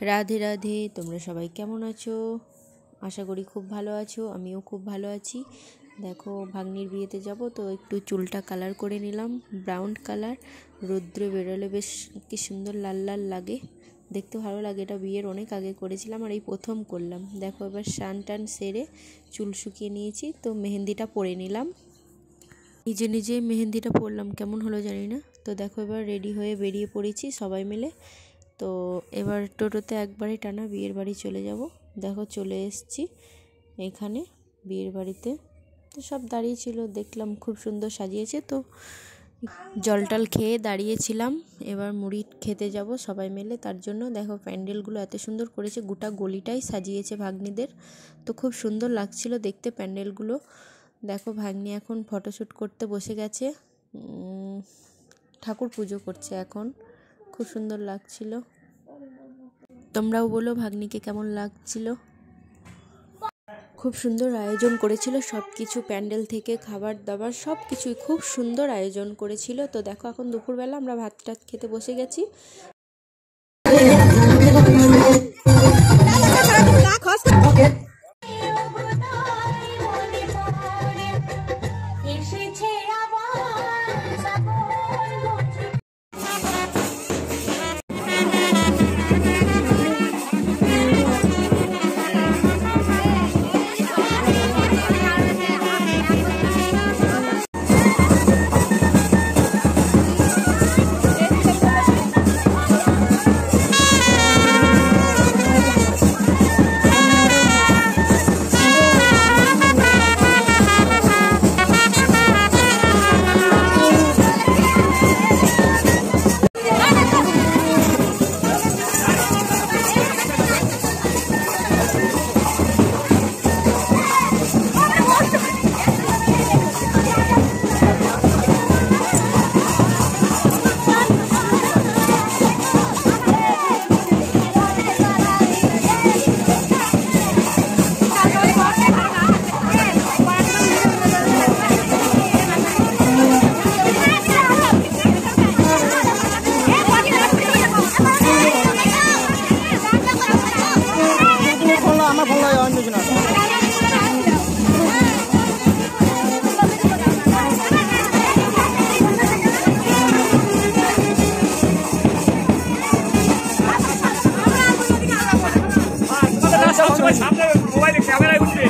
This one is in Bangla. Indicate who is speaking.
Speaker 1: রাধে রাধে। তোমরা সবাই কেমন আছো? আশা করি খুব ভালো আছো। আমিও খুব ভালো আছি। দেখো, ভাগ্নির বিয়েতে যাব তো একটু চুলটা কালার করে নিলাম, ব্রাউন কালার। রৌদ্রে বেরোলে বেশ কি সুন্দর লাল লাল লাগে, দেখতে ভালো লাগে। এটা বিয়ের অনেক আগে করেছিলাম আর এই প্রথম করলাম। দেখো, এবার স্নান টান সেরে চুল শুকিয়ে নিয়েছি, তো মেহেন্দিটা পরে নিলাম। নিজে নিজে মেহেন্দিটা পরলাম, কেমন হলো জানি না। তো দেখো, এবার রেডি হয়ে বেরিয়ে পড়েছি সবাই মিলে। তো এবার টোটোতে একবারে টানা বিয়ের বাড়ি চলে যাব। দেখো, চলে এসেছি এখানে বিয়ের বাড়িতে। তো সব দাঁড়িয়ে ছিল, দেখলাম খুব সুন্দর সাজিয়েছে, তো জল টল খেয়ে দাঁড়িয়েছিলাম। এবার মুড়ি খেতে যাব সবাই মিলে, তার জন্য দেখো প্যান্ডেলগুলো এত সুন্দর করেছে, গোটা গলিটাই সাজিয়েছে ভাগ্নিদের। তো খুব সুন্দর লাগছিল দেখতে প্যান্ডেলগুলো। দেখো, ভাগ্নি এখন ফটোশ্যুট করতে বসে গেছে, ঠাকুর পুজো করছে এখন। খুব সুন্দর লাগছিল। তোমরাও বলো ভাগ্নিকে কেমন লাগছিল। খুব সুন্দর আয়োজন করেছিল, সব কিছু প্যান্ডেল থেকে খাবার দাবার সব কিছুই খুব সুন্দর আয়োজন করেছিল। তো দেখো, এখন দুপুরবেলা আমরা ভাত টাত খেতে বসে গেছি।
Speaker 2: সামনে মোবাইলে ক্যামেরায় উঠবে।